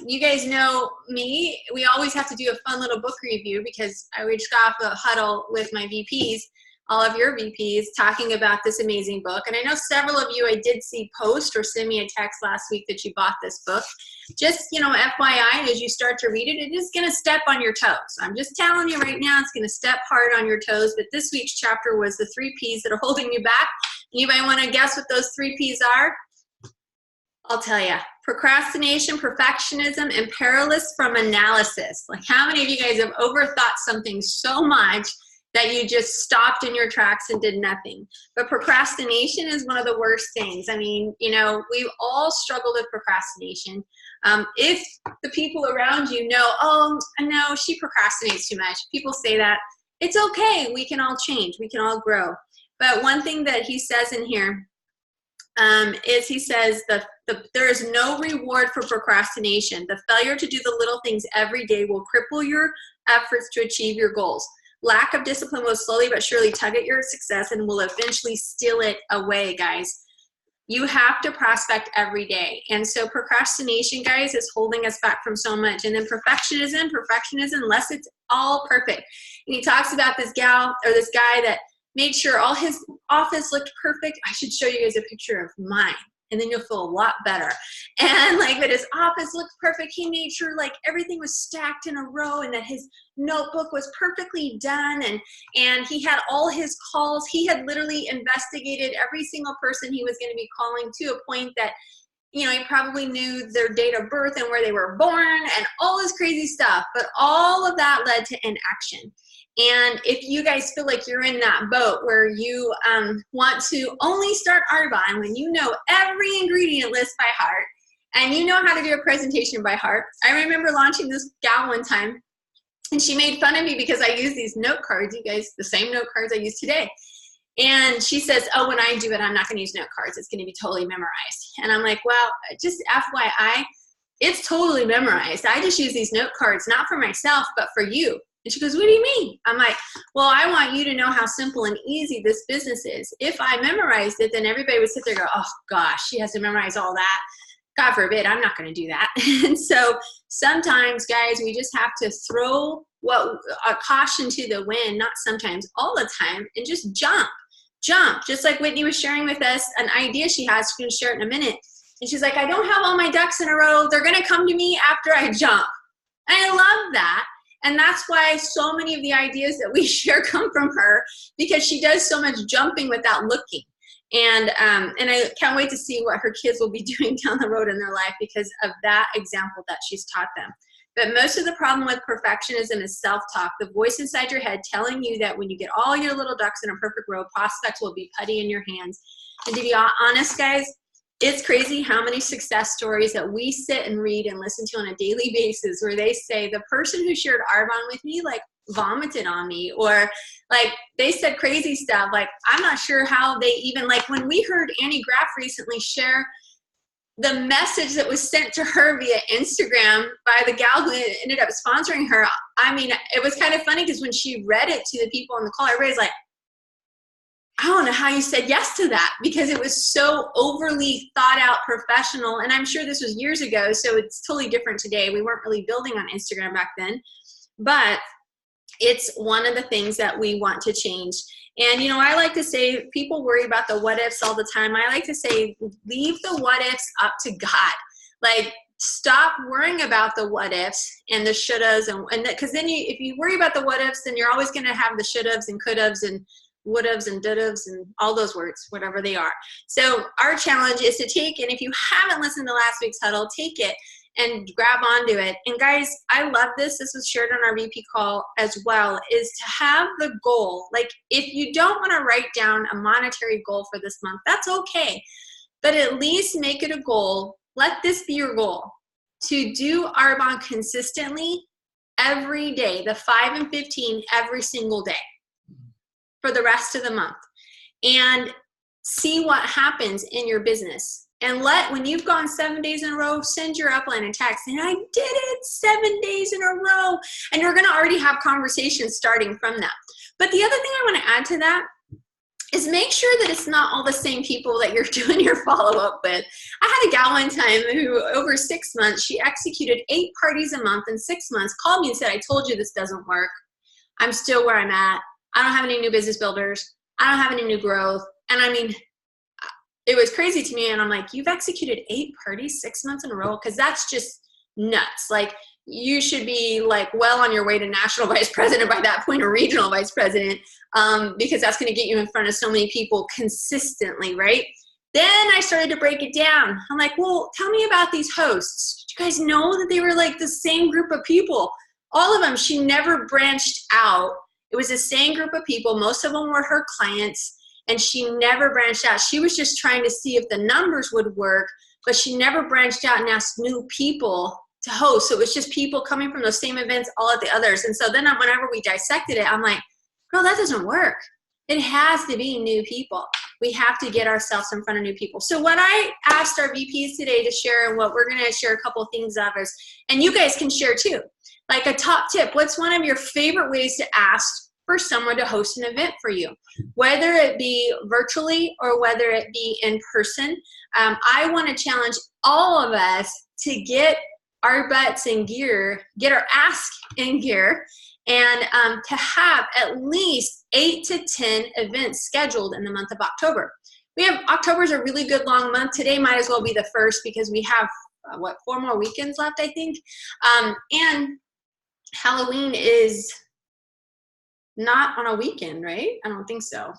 You guys know me. We always have to do a fun little book review because I just got off a huddle with my VPs, all of your VPs, talking about this amazing book. And I know several of you I did see post or send me a text last week that you bought this book. Just, FYI, as you start to read it, it is going to step on your toes. I'm just telling you right now, it's going to step hard on your toes. But this week's chapter was the 3 Ps that are holding you back. Anybody want to guess what those 3 Ps are? I'll tell you. Procrastination, perfectionism, and paralysis from analysis. Like, how many of you guys have overthought something so much that you just stopped in your tracks and did nothing? But procrastination is one of the worst things. I mean, we've all struggled with procrastination. If the people around you know, oh, no, she procrastinates too much. People say that. It's okay. We can all change. We can all grow. But one thing that he says in here, is he says that there is no reward for procrastination. The failure to do the little things every day will cripple your efforts to achieve your goals. Lack of discipline will slowly but surely tug at your success and will eventually steal it away, guys. You have to prospect every day. And so procrastination, guys, is holding us back from so much. And then perfectionism, unless it's all perfect. And he talks about this gal or this guy that made sure all his office looked perfect. I should show you guys a picture of mine, and then you'll feel a lot better. And that his office looked perfect. He made sure everything was stacked in a row and that his notebook was perfectly done. And he had all his calls. He had literally investigated every single person he was going to be calling to a point that, he probably knew their date of birth and where they were born and all this crazy stuff. But all of that led to inaction. And if you guys feel like you're in that boat where you want to only start Arbonne when you know every ingredient list by heart and you know how to do a presentation by heart. I remember launching this gal one time and she made fun of me because I use these note cards, you guys, the same note cards I use today. And she says, oh, when I do it, I'm not going to use note cards. It's going to be totally memorized. And I'm like, well, just FYI, it's totally memorized. I just use these note cards, not for myself, but for you. And she goes, what do you mean? I'm like, well, I want you to know how simple and easy this business is. If I memorized it, then everybody would sit there and go, oh, gosh, she has to memorize all that. God forbid, I'm not going to do that. And so sometimes, guys, we just have to throw a caution to the wind, not sometimes, all the time, and just jump. Just like Whitney was sharing with us an idea she has. She's going to share it in a minute. And she's like, I don't have all my ducks in a row. They're going to come to me after I jump. And I love that. And that's why so many of the ideas that we share come from her, because she does so much jumping without looking. And I can't wait to see what her kids will be doing down the road in their life because of that example that she's taught them. But most of the problem with perfectionism is self-talk, the voice inside your head telling you that when you get all your little ducks in a perfect row, prospects will be putty in your hands. And to be honest, guys, it's crazy how many success stories that we sit and read and listen to on a daily basis where they say the person who shared Arbonne with me vomited on me, or they said crazy stuff. I'm not sure how they even, when we heard Annie Graf recently share the message that was sent to her via Instagram by the gal who ended up sponsoring her. I mean, it was kind of funny because when she read it to the people on the call, everybody's like, I don't know how you said yes to that, because it was so overly thought out professional. And I'm sure this was years ago, so it's totally different today. We weren't really building on Instagram back then, but it's one of the things that we want to change. And, I like to say people worry about the what ifs all the time. I like to say, leave the what ifs up to God. Stop worrying about the what ifs and the should haves. And because then if you worry about the what ifs, then you're always going to have the should haves and could haves and would haves and did haves and all those words, whatever they are. So our challenge is to take, and if you haven't listened to last week's huddle, take it and grab onto it. And guys, I love this. This was shared on our VP call as well, is to have the goal. If you don't want to write down a monetary goal for this month, that's okay. But at least make it a goal. Let this be your goal, to do Arbonne consistently every day, the 5 and 15 every single day for the rest of the month, and see what happens in your business. And when you've gone 7 days in a row, send your upline a text and I did it 7 days in a row. And you're going to already have conversations starting from that. But the other thing I want to add to that is make sure that it's not all the same people that you're doing your follow-up with. I had a gal one time who over 6 months, she executed 8 parties a month in 6 months, called me and said, I told you this doesn't work. I'm still where I'm at. I don't have any new business builders. I don't have any new growth. And I mean, it was crazy to me. And I'm like, you've executed 8 parties 6 months in a row? Because that's just nuts. Like, you should be like well on your way to national vice president by that point, or regional vice president, because that's going to get you in front of so many people consistently, right? Then I started to break it down. I'm like, well, tell me about these hosts. Did you guys know that they were like the same group of people? All of them. She never branched out. It was the same group of people. Most of them were her clients, and she never branched out. She was just trying to see if the numbers would work, but she never branched out and asked new people to host. So it was just people coming from those same events all at the others. And so then whenever we dissected it, I'm like, girl, that doesn't work. It has to be new people. We have to get ourselves in front of new people. So what I asked our VPs today to share, and what we're going to share a couple of things of is, and you guys can share too, like a top tip. What's one of your favorite ways to ask for someone to host an event for you, whether it be virtually or whether it be in person? I want to challenge all of us to get our butts in gear, get our ask in gear, and to have at least 8 to 10 events scheduled in the month of October. October's a really good long month. Today might as well be the first, because we have, 4 more weekends left, I think. And Halloween is not on a weekend, right? I don't think so.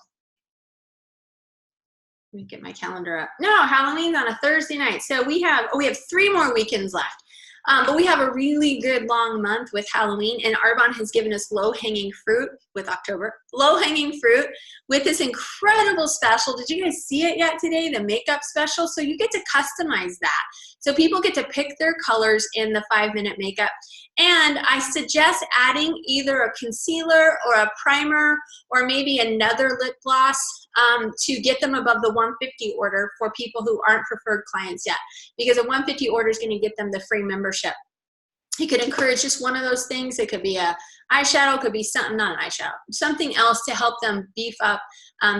Let me get my calendar up. No, Halloween's on a Thursday night. So we have 3 more weekends left. But we have a really good long month with Halloween, and Arbonne has given us low-hanging fruit with October. Low-hanging fruit with this incredible special. Did you guys see it yet today? The makeup special. So you get to customize that. So people get to pick their colors in the 5-minute makeup. And I suggest adding either a concealer or a primer or maybe another lip gloss to get them above the 150 order for people who aren't preferred clients yet, because a 150 order is going to get them the free membership. You could encourage just one of those things. It could be a eyeshadow, it could be something, not an eyeshadow, something else to help them beef up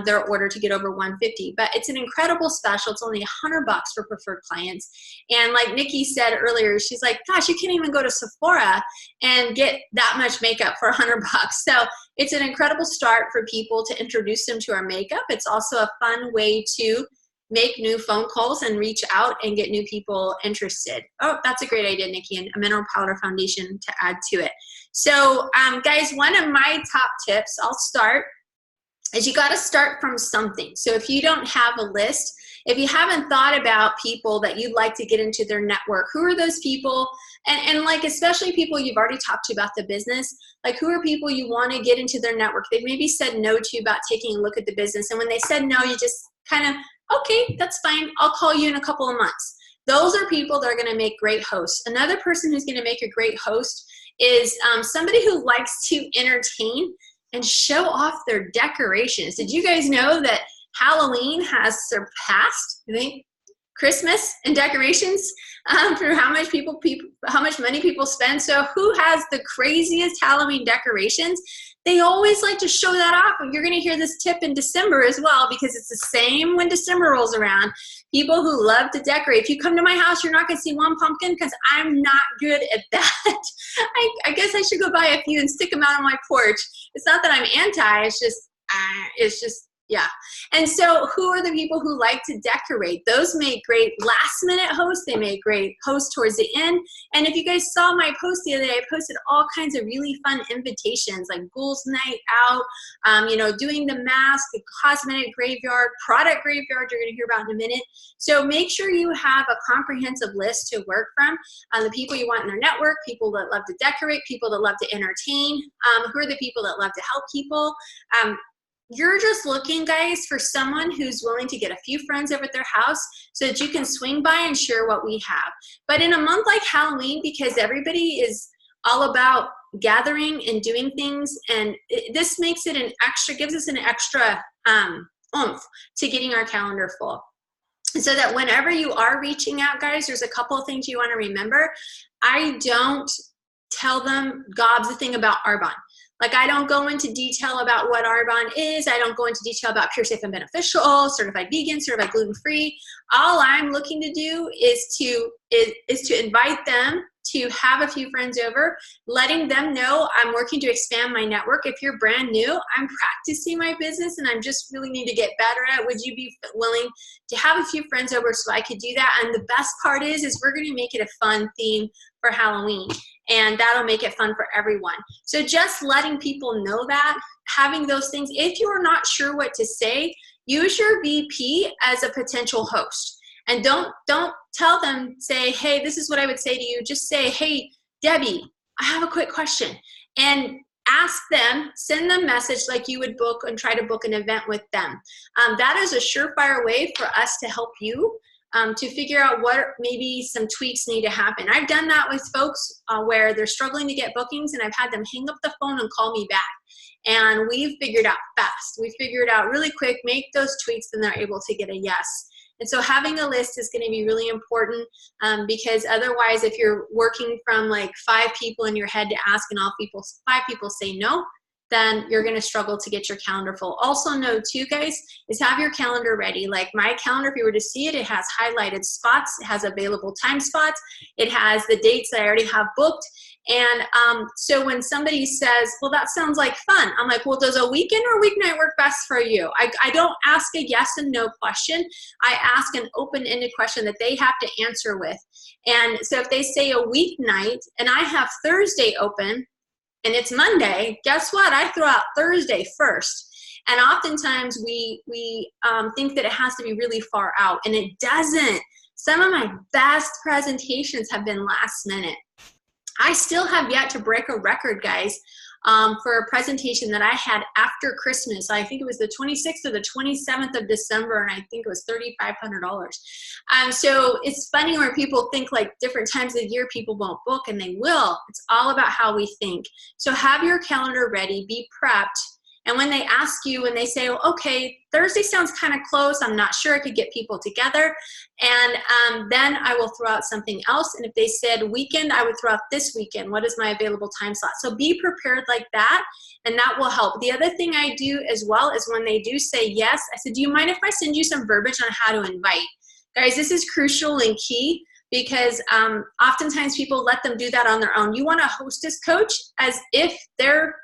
their order to get over 150. But it's an incredible special. It's only $100 for preferred clients. And like Nikki said earlier, she's like, gosh, you can't even go to Sephora and get that much makeup for $100. So it's an incredible start for people to introduce them to our makeup. It's also a fun way to make new phone calls and reach out and get new people interested. Oh, that's a great idea, Nikki, and a mineral powder foundation to add to it. So guys, one of my top tips, I'll start, is you got to start from something. So if you don't have a list, if you haven't thought about people that you'd like to get into their network, who are those people? And like, especially people you've already talked to about the business, like who are people you want to get into their network? They maybe said no to you about taking a look at the business. And when they said no, you just kind of, okay, that's fine. I'll call you in a couple of months. Those are people that are going to make great hosts. Another person who's going to make a great host is somebody who likes to entertain and show off their decorations. Did you guys know that Halloween has surpassed, I think, Christmas and decorations for how much money people spend? So who has the craziest Halloween decorations? They always like to show that off. You're going to hear this tip in December as well, because it's the same when December rolls around. People who love to decorate. If you come to my house, you're not going to see one pumpkin, because I'm not good at that. I guess I should go buy a few and stick them out on my porch. It's not that I'm anti, it's just, yeah. And so who are the people who like to decorate? Those make great last minute hosts. They make great hosts towards the end. And if you guys saw my post the other day, I posted all kinds of really fun invitations, like Ghouls Night Out, doing the mask, the cosmetic graveyard, product graveyard you're going to hear about in a minute. So make sure you have a comprehensive list to work from on the people you want in their network, people that love to decorate, people that love to entertain, who are the people that love to help people. You're just looking, guys, for someone who's willing to get a few friends over at their house so that you can swing by and share what we have. But in a month like Halloween, because everybody is all about gathering and doing things, and this makes it gives us an extra oomph to getting our calendar full. So that whenever you are reaching out, guys, there's a couple of things you want to remember. I don't tell them gobs a thing about Arbonne. Like, I don't go into detail about what Arbonne is. I don't go into detail about Pure, Safe, and Beneficial, certified vegan, certified gluten-free. All I'm looking to do is to invite them to have a few friends over, letting them know I'm working to expand my network. If you're brand new, I'm practicing my business and I'm just really need to get better at it. Would you be willing to have a few friends over so I could do that? And the best part is we're going to make it a fun theme for Halloween, and that'll make it fun for everyone. So just letting people know that, having those things. If you're not sure what to say, use your VP as a potential host. And don't tell them, say, hey, this is what I would say to you. Just say, hey, Debbie, I have a quick question. And ask them, send them a message like you would book and try to book an event with them. That is a surefire way for us to help you to figure out what maybe some tweaks need to happen. I've done that with folks where they're struggling to get bookings, and I've had them hang up the phone and call me back. And we've figured out fast. We figured out really quick, make those tweaks, and they're able to get a yes. And so having a list is going to be really important because otherwise, if you're working from like 5 people in your head to ask and 5 people say no, then you're going to struggle to get your calendar full. Also note too, guys, is have your calendar ready. Like my calendar, if you were to see it, it has highlighted spots, it has available time spots, it has the dates that I already have booked. And so when somebody says, well, that sounds like fun, I'm like, well, does a weekend or weeknight work best for you? I don't ask a yes and no question. I ask an open-ended question that they have to answer with. And so if they say a weeknight and I have Thursday open, and it's Monday, guess what? I throw out Thursday first. And oftentimes we think that it has to be really far out, and it doesn't. Some of my best presentations have been last minute. I still have yet to break a record, guys, for a presentation that I had after Christmas. I think it was the 26th or the 27th of December, and I think it was $3,500. So it's funny where people think like different times of the year people won't book, and they will. It's all about how we think. So have your calendar ready, be prepped. And when they ask you, when they say, well, okay, Thursday sounds kind of close, I'm not sure I could get people together, and then I will throw out something else. And if they said weekend, I would throw out this weekend. What is my available time slot? So be prepared like that, and that will help. The other thing I do as well is when they do say yes, I said, do you mind if I send you some verbiage on how to invite? Guys, this is crucial and key, because oftentimes people let them do that on their own. You want a hostess coach as if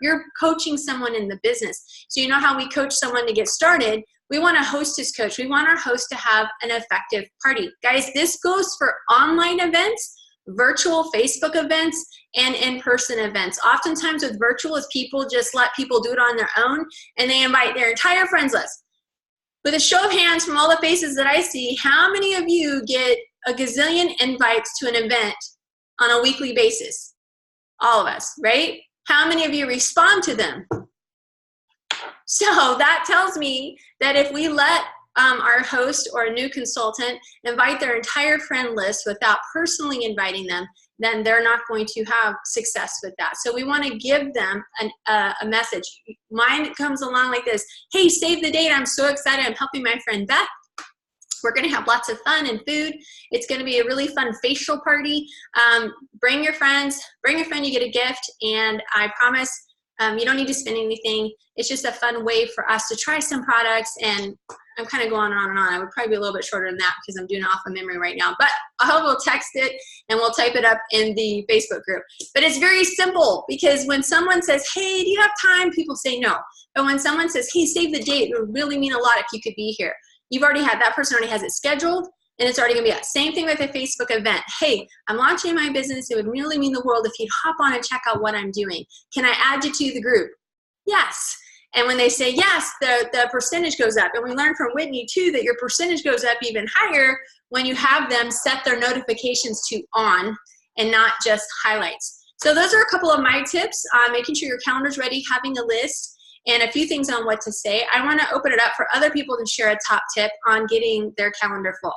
you're coaching someone in the business. So you know how we coach someone to get started? We want a hostess coach. We want our host to have an effective party. Guys, this goes for online events, virtual Facebook events, and in-person events. Oftentimes with virtual is people just let people do it on their own, and they invite their entire friends list. With a show of hands from all the faces that I see, how many of you get a gazillion invites to an event on a weekly basis? All of us, right? How many of you respond to them? So that tells me that if we let our host or a new consultant invite their entire friend list without personally inviting them, then they're not going to have success with that. So we want to give them a message. Mine comes along like this: hey, save the date. I'm so excited. I'm helping my friend Beth. We're going to have lots of fun and food. It's going to be a really fun facial party. Bring your friends. Bring your friend. You get a gift. And I promise you don't need to spend anything. It's just a fun way for us to try some products. And I'm kind of going on and on. I would probably be a little bit shorter than that because I'm doing it off of memory right now. But I hope we'll text it and we'll type it up in the Facebook group. But it's very simple, because when someone says, hey, do you have time? People say no. But when someone says, hey, save the date, it would really mean a lot if you could be here. You've already had, that person already has it scheduled, and it's already gonna be that. Same thing with a Facebook event. Hey, I'm launching my business. It would really mean the world if you'd hop on and check out what I'm doing. Can I add you to the group? Yes. And when they say yes, the percentage goes up. And we learned from Whitney too that your percentage goes up even higher when you have them set their notifications to on and not just highlights. So those are a couple of my tips on making sure your calendar's ready, having a list, and a few things on what to say. I want to open it up for other people to share a top tip on getting their calendar full.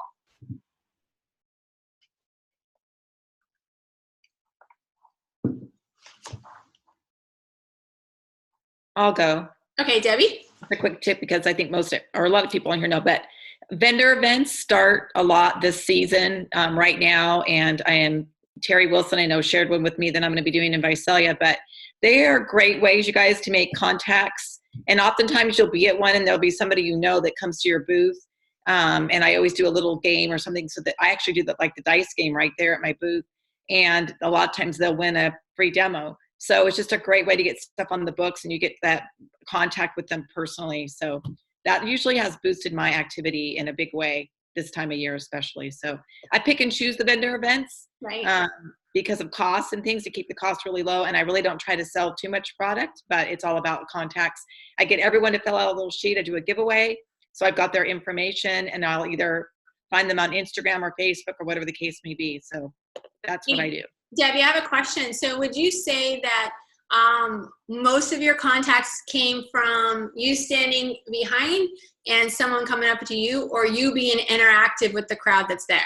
I'll go. Okay, Debbie. A quick tip, because I think a lot of people on here know, but vendor events start a lot this season right now, and I am Terry Wilson, I know, shared one with me that I'm going to be doing in Visalia, but they are great ways, you guys, to make contacts. And oftentimes you'll be at one and there'll be somebody you know that comes to your booth. And I always do a little game or something, so that I actually do like the dice game right there at my booth. And a lot of times they'll win a free demo. So it's just a great way to get stuff on the books, and you get that contact with them personally. So that usually has boosted my activity in a big way this time of year, especially. So I pick and choose the vendor events, Right. because of costs and things, to keep the cost really low. And I really don't try to sell too much product, but it's all about contacts. I get everyone to fill out a little sheet. I do a giveaway. So I've got their information, and I'll either find them on Instagram or Facebook or whatever the case may be. So that's what I do. Debbie, I have a question. So would you say that most of your contacts came from you standing behind and someone coming up to you, or you being interactive with the crowd that's there?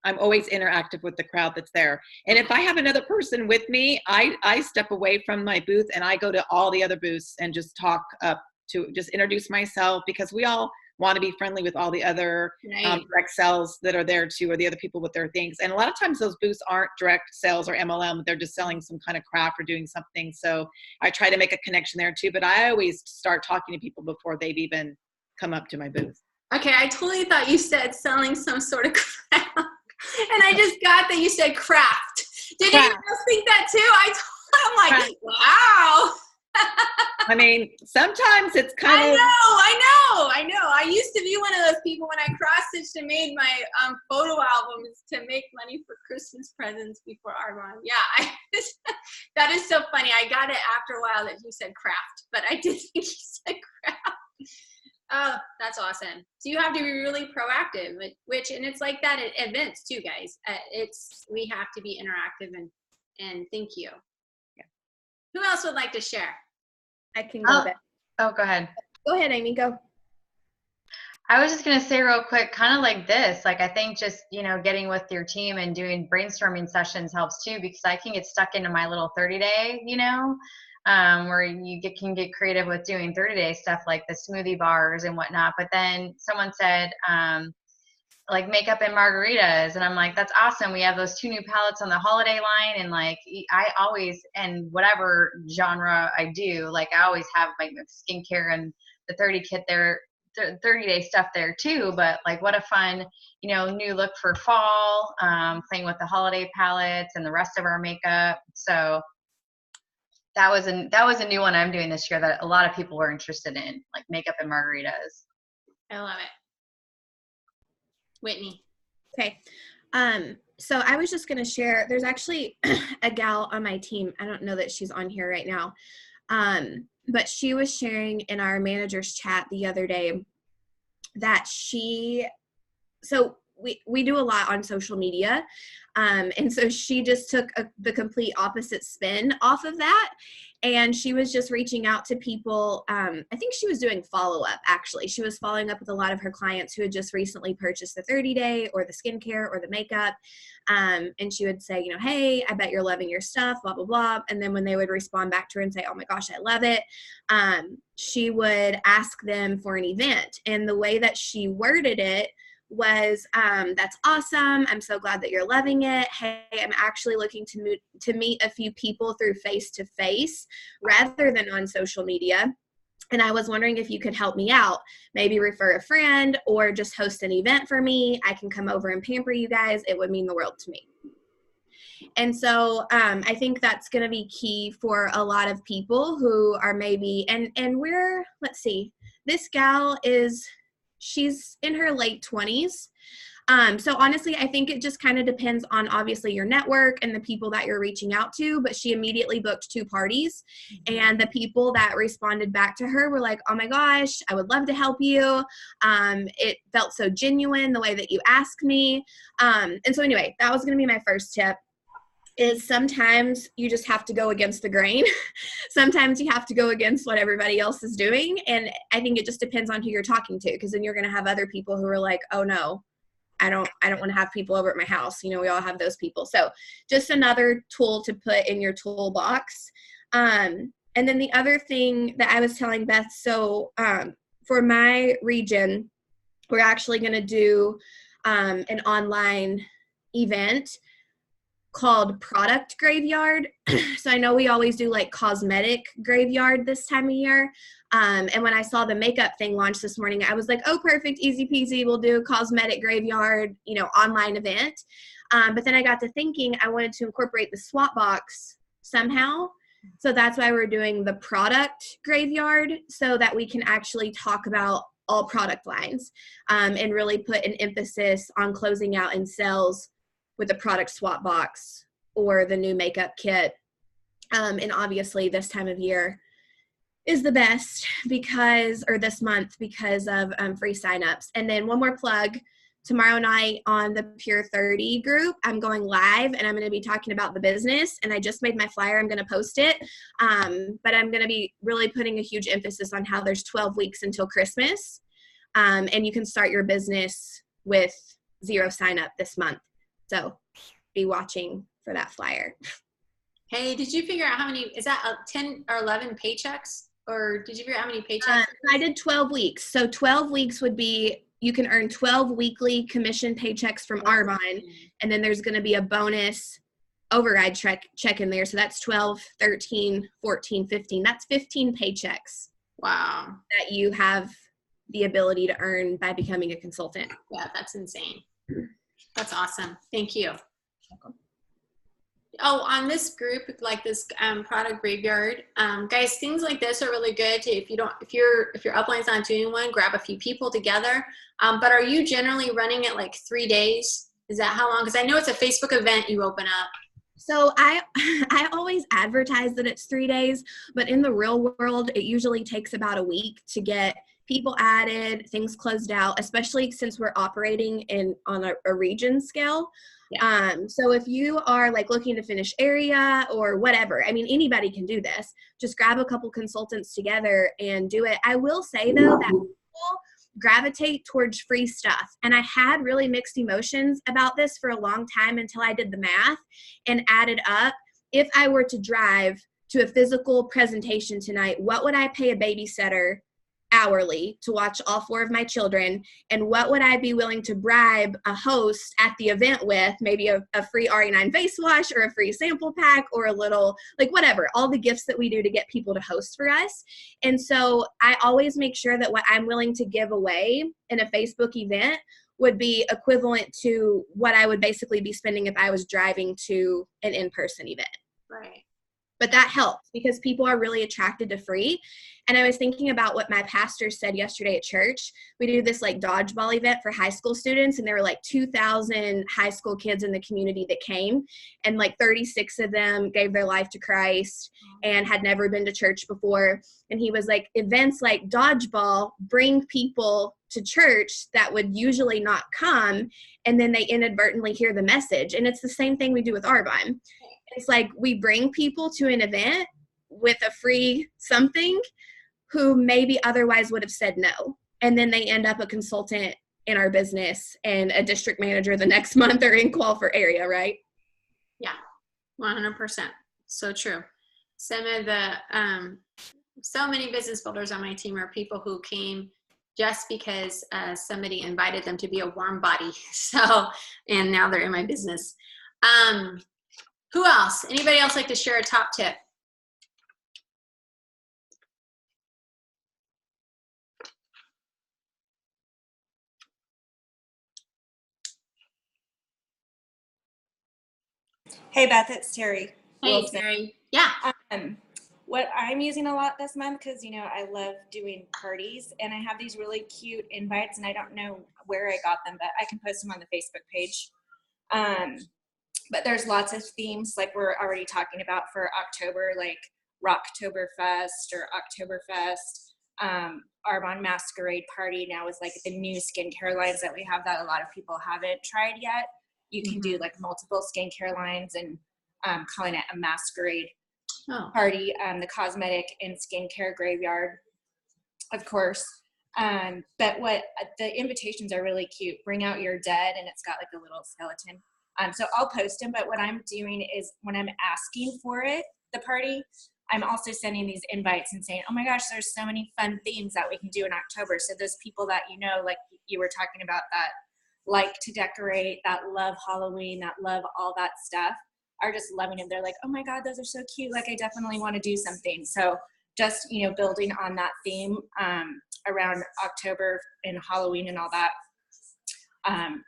I'm always interactive with the crowd that's there. And if I have another person with me, I step away from my booth and I go to all the other booths and just talk up to just introduce myself, because we all want to be friendly with all the other direct sales that are there too, or the other people with their things. And a lot of times those booths aren't direct sales or MLM. They're just selling some kind of craft or doing something. So I try to make a connection there too, but I always start talking to people before they've even come up to my booth. Okay, I totally thought you said selling some sort of craft. And I just got that you said craft. Did anyone else think that too? I'm like, craft. Wow. I mean, sometimes it's kind of. I know. I used to be one of those people when I cross-stitched and made my photo albums to make money for Christmas presents before Argon. Yeah, that is so funny. I got it after a while that you said craft, but I did think you said craft. Oh, that's awesome. So you have to be really proactive, and it's like that at events too, guys. We have to be interactive and thank you. Yeah. Who else would like to share? I can go back. Oh, go ahead. Go ahead, Amy, go. I was just going to say real quick, kind of like this, like I think just, getting with your team and doing brainstorming sessions helps too, because I can get stuck into my little 30-day, where you can get creative with doing 30-day stuff like the smoothie bars and whatnot. But then someone said, like makeup and margaritas. And I'm like, that's awesome. We have those 2 new palettes on the holiday line. And like, I always, and whatever genre I do, like I always have like skincare and the 30 kit there, 30-day stuff there too. But like, what a fun, new look for fall, playing with the holiday palettes and the rest of our makeup. So that was a new one I'm doing this year that a lot of people were interested in, like makeup and margaritas. I love it. Whitney. Okay. So I was just going to share, there's actually a gal on my team. I don't know that she's on here right now. But she was sharing in our manager's chat the other day that so we do a lot on social media. And so she just took the complete opposite spin off of that. And she was just reaching out to people. I think she was doing follow-up, actually. She was following up with a lot of her clients who had just recently purchased the 30-day or the skincare or the makeup. And she would say, hey, I bet you're loving your stuff, blah, blah, blah. And then when they would respond back to her and say, oh my gosh, I love it, she would ask them for an event. And the way that she worded it was, that's awesome. I'm so glad that you're loving it. Hey, I'm actually looking to meet a few people through face-to-face rather than on social media. And I was wondering if you could help me out, maybe refer a friend or just host an event for me. I can come over and pamper you guys. It would mean the world to me. And so I think that's going to be key for a lot of people who are maybe, and let's see, this gal she's in her late 20s. So honestly, I think it just kind of depends on obviously your network and the people that you're reaching out to, but she immediately booked 2 parties. And the people that responded back to her were like, oh my gosh, I would love to help you. It felt so genuine the way that you asked me. And so anyway, that was going to be my first tip. Is sometimes you just have to go against the grain. Sometimes you have to go against what everybody else is doing. And I think it just depends on who you're talking to, because then you're going to have other people who are like, oh no, I don't want to have people over at my house. We all have those people. So just another tool to put in your toolbox. And then the other thing that I was telling Beth, so for my region, we're actually going to do an online event. called Product Graveyard. So I know we always do like cosmetic graveyard this time of year. And when I saw the makeup thing launch this morning, I was like, oh, perfect, easy peasy. We'll do a cosmetic graveyard, online event. But then I got to thinking I wanted to incorporate the swap box somehow. So that's why we're doing the product graveyard, so that we can actually talk about all product lines, and really put an emphasis on closing out in sales with the product swap box or the new makeup kit. And obviously this time of year is the best this month because of free signups. And then one more plug. Tomorrow night on the Pure 30 group, I'm going live and I'm going to be talking about the business, and I just made my flyer. I'm going to post it. But I'm going to be really putting a huge emphasis on how there's 12 weeks until Christmas. And you can start your business with 0 sign up this month. So be watching for that flyer. Hey, did you figure out how many, is that 10 or 11 paychecks? Or did you figure out how many paychecks? I did 12 weeks. So 12 weeks would be, you can earn 12 weekly commission paychecks from Arbonne, and then there's going to be a bonus override check in there. So that's 12, 13, 14, 15. That's 15 paychecks. Wow. That you have the ability to earn by becoming a consultant. Yeah, that's insane. That's awesome. Thank you. Oh, on this group, like this product graveyard, guys, things like this are really good to, if your upline's not doing one, grab a few people together. But are you generally running it like 3 days? Is that how long? Because I know it's a Facebook event you open up. So I always advertise that it's 3 days, but in the real world, it usually takes about a week to get people added, things closed out, especially since we're operating on a region scale. Yeah. So if you are like looking to finish area or whatever, I mean, anybody can do this. Just grab a couple consultants together and do it. I will say though that people gravitate towards free stuff. And I had really mixed emotions about this for a long time until I did the math and added up. If I were to drive to a physical presentation tonight, what would I pay a babysitter hourly to watch all 4 of my children, and what would I be willing to bribe a host at the event with? Maybe a free RE9 face wash or a free sample pack or a little, like whatever, all the gifts that we do to get people to host for us. And so I always make sure that what I'm willing to give away in a Facebook event would be equivalent to what I would basically be spending if I was driving to an in-person event. Right. But that helps because people are really attracted to free. And I was thinking about what my pastor said yesterday at church. We do this like dodgeball event for high school students, and there were like 2,000 high school kids in the community that came, and like 36 of them gave their life to Christ and had never been to church before. And he was like, events like dodgeball bring people to church that would usually not come, and then they inadvertently hear the message. And it's the same thing we do with Arbonne. It's like we bring people to an event with a free something who maybe otherwise would have said no. And then they end up a consultant in our business and a district manager the next month or in qual for area, right? Yeah, 100%. So true. Some of the, so many business builders on my team are people who came just because somebody invited them to be a warm body. So, and now they're in my business. Who else? Anybody else like to share a top tip? Hey Beth, it's Terry. Hey Wilson. Terry. Yeah. What I'm using a lot this month, because I love doing parties, and I have these really cute invites, and I don't know where I got them, but I can post them on the Facebook page. But there's lots of themes like we're already talking about for October, like Rocktoberfest or Oktoberfest. Arbonne Masquerade Party now is like the new skincare lines that we have that a lot of people haven't tried yet. You can do like multiple skincare lines and calling it a masquerade party. The cosmetic and skincare graveyard, of course. But what the invitations are really cute. Bring out your dead, and it's got like a little skeleton. So I'll post them, but what I'm doing is when I'm asking for it, the party, I'm also sending these invites and saying, oh my gosh, there's so many fun themes that we can do in October. So those people that like you were talking about, that like to decorate, that love Halloween, that love all that stuff, are just loving them. They're like, oh my God, those are so cute. Like, I definitely want to do something. So just, you know, building on that theme around October and Halloween and all that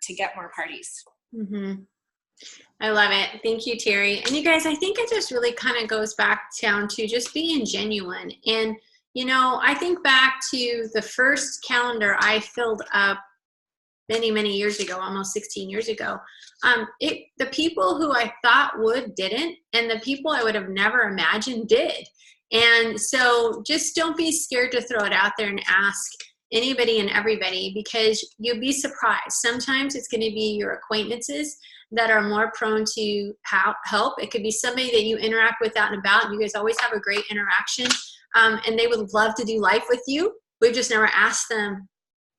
to get more parties. Mm-hmm. I love it. Thank you, Terry. And you guys, I think it just really kind of goes back down to just being genuine. And, you know, I think back to the first calendar I filled up many, many years ago, almost 16 years ago. The people who I thought would didn't, and the people I would have never imagined did. And so just don't be scared to throw it out there and ask anybody and everybody, because you'll be surprised. Sometimes it's going to be your acquaintances that are more prone to help. It could be somebody that you interact with out and about. You guys always have a great interaction, and they would love to do life with you. We've just never asked them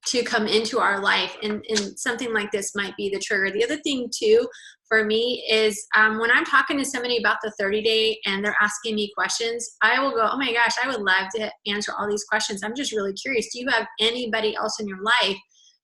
to come into our life, and something like this might be the trigger. The other thing too for me is when I'm talking to somebody about the 30-day and they're asking me questions, I will go, oh my gosh, I would love to answer all these questions. I'm just really curious. Do you have anybody else in your life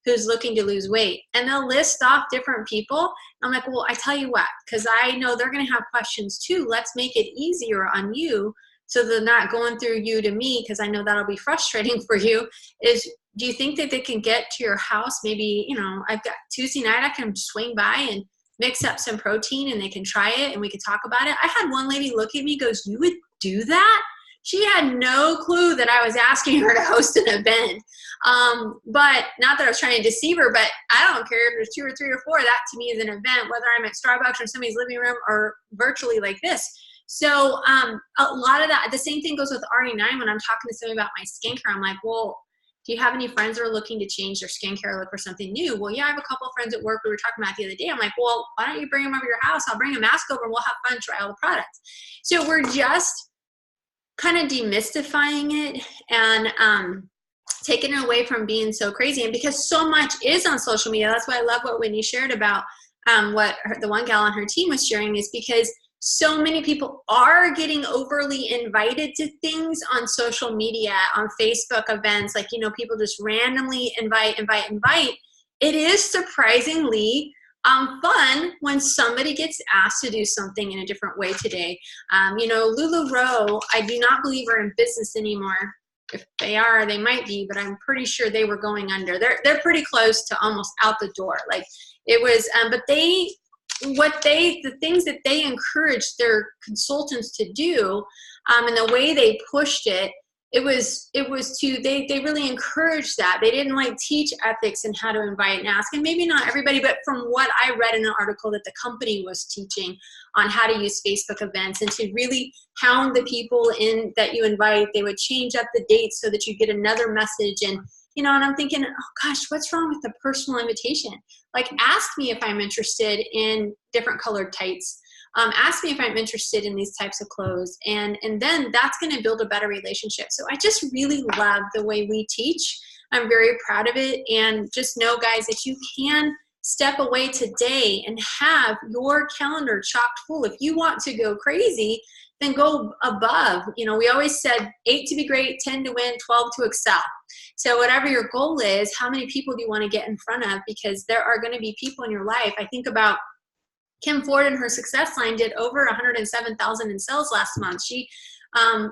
who's looking to lose weight? And they'll list off different people. I'm like, well, I tell you what, because I know they're going to have questions too. Let's make it easier on you so they're not going through you to me, because I know that'll be frustrating for you. Do you think that they can get to your house? Maybe, you know, I've got Tuesday night, I can swing by and mix up some protein and they can try it and we can talk about it. I had one lady look at me, goes, you would do that? She had no clue that I was asking her to host an event. But not that I was trying to deceive her, but I don't care if there's 2 or 3 or 4, that to me is an event, whether I'm at Starbucks or somebody's living room or virtually like this. So a lot of that, the same thing goes with RE9. When I'm talking to somebody about my skincare, I'm like, well, do you have any friends that are looking to change their skincare, look for something new? Well, yeah, I have a couple of friends at work we were talking about the other day. I'm like, well, why don't you bring them over to your house? I'll bring a mask over and we'll have fun, try all the products. So we're just kind of demystifying it and taking it away from being so crazy. And because so much is on social media, that's why I love what Whitney shared about the one gal on her team was sharing, is because so many people are getting overly invited to things on social media, on Facebook events, like, you know, people just randomly invite. It is surprisingly fun when somebody gets asked to do something in a different way today. You know, LuLaRoe, I do not believe are in business anymore. If they are, they might be, but I'm pretty sure they were going under. They're pretty close to almost out the door. Like it was, but the things that they encouraged their consultants to do, and the way they pushed it, they really encouraged that. They didn't like teach ethics and how to invite and ask, and maybe not everybody, but from what I read in an article that the company was teaching on how to use Facebook events and to really hound the people in that you invite. They would change up the dates so that you get another message. And you know, and I'm thinking, oh gosh, what's wrong with the personal invitation? Like, ask me if I'm interested in different colored tights. Ask me if I'm interested in these types of clothes. And then that's going to build a better relationship. So I just really love the way we teach. I'm very proud of it. And just know, guys, that you can step away today and have your calendar chocked full. If you want to go crazy, then go above. You know, we always said 8 to be great, 10 to win, 12 to excel. So whatever your goal is, how many people do you want to get in front of? Because there are going to be people in your life. I think about Kim Ford and her success line did over 107,000 in sales last month. She,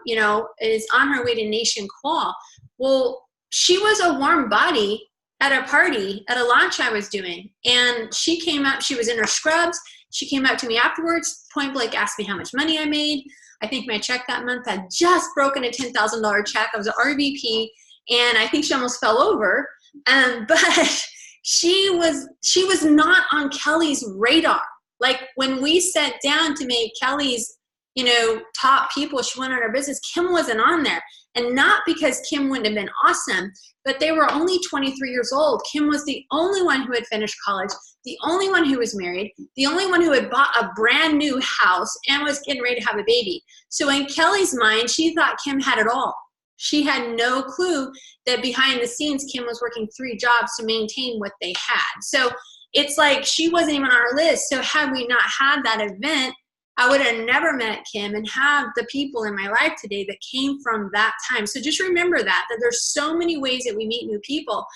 you know, is on her way to Nation Qual. Well, she was a warm body at a party, at a launch I was doing. And she came up, she was in her scrubs. She came up to me afterwards, point blank asked me how much money I made. I think my check that month had just broken a $10,000 check. I was an RVP, and I think she almost fell over. But she was not on Kelly's radar. Like when we sat down to make Kelly's, you know, top people, she went on her business, Kim wasn't on there. And not because Kim wouldn't have been awesome, but they were only 23 years old. Kim was the only one who had finished college, the only one who was married, the only one who had bought a brand new house and was getting ready to have a baby. So in Kelly's mind, she thought Kim had it all. She had no clue that behind the scenes, Kim was working 3 jobs to maintain what they had. So it's like she wasn't even on our list. So had we not had that event, I would have never met Kim and have the people in my life today that came from that time. So just remember that there's so many ways that we meet new people.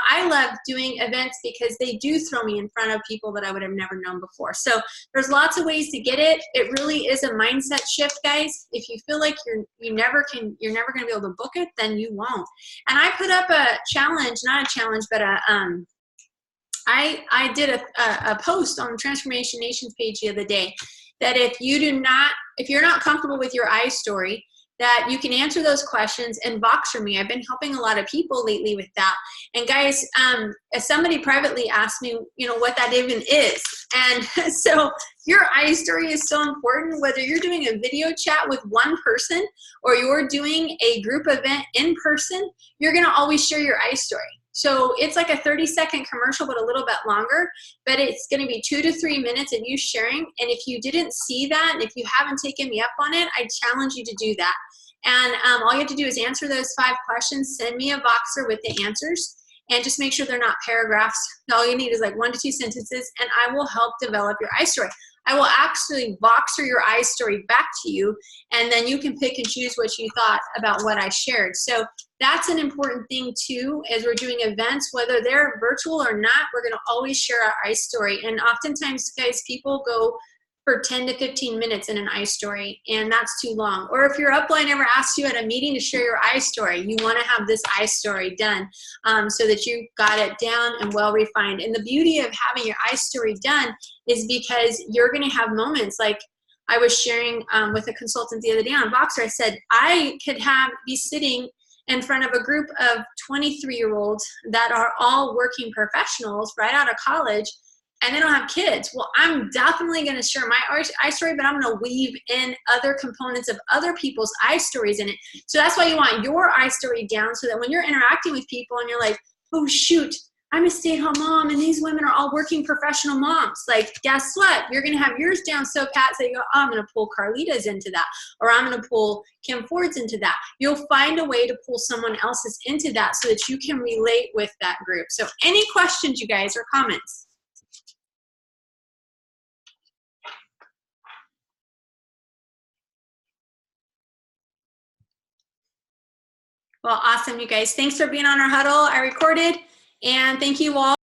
I love doing events because they do throw me in front of people that I would have never known before. So there's lots of ways to get it. It really is a mindset shift, guys. If you feel like you're never going to be able to book it, then you won't. And I put up a challenge, not a challenge, but I did a post on the Transformation Nations page the other day that if you're not comfortable with your I story, that you can answer those questions and Voxer me. I've been helping a lot of people lately with that. And guys, somebody privately asked me, what that even is. And so your I story is so important, whether you're doing a video chat with one person or you're doing a group event in person, you're gonna always share your I story. So it's like a 30-second commercial, but a little bit longer, but it's going to be 2 to 3 minutes of you sharing. And if you didn't see that, and if you haven't taken me up on it, I challenge you to do that. And all you have to do is answer those 5 questions, send me a Voxer with the answers, and just make sure they're not paragraphs. All you need is like 1 to 2 sentences, and I will help develop your I story. I will actually Voxer your I story back to you, and then you can pick and choose what you thought about what I shared. So that's an important thing too, as we're doing events, whether they're virtual or not, we're gonna always share our I story. And oftentimes, guys, people go for 10 to 15 minutes in an I story, and that's too long. Or if your upline ever asks you at a meeting to share your I story, you wanna have this I story done so that you got it down and well refined. And the beauty of having your I story done is because you're gonna have moments like I was sharing with a consultant the other day on Voxer. I said, I could be sitting in front of a group of 23-year-olds that are all working professionals right out of college, and they don't have kids. Well, I'm definitely going to share my I story, but I'm going to weave in other components of other people's I stories in it. So that's why you want your I story down, so that when you're interacting with people and you're like, oh shoot, I'm a stay-at-home mom and these women are all working professional moms. Like, guess what? You're going to have yours down so pat that you go, oh, I'm going to pull Carlita's into that, or I'm going to pull Kim Ford's into that. You'll find a way to pull someone else's into that so that you can relate with that group. So any questions, you guys, or comments? Well, awesome, you guys. Thanks for being on our huddle. I recorded, and thank you all.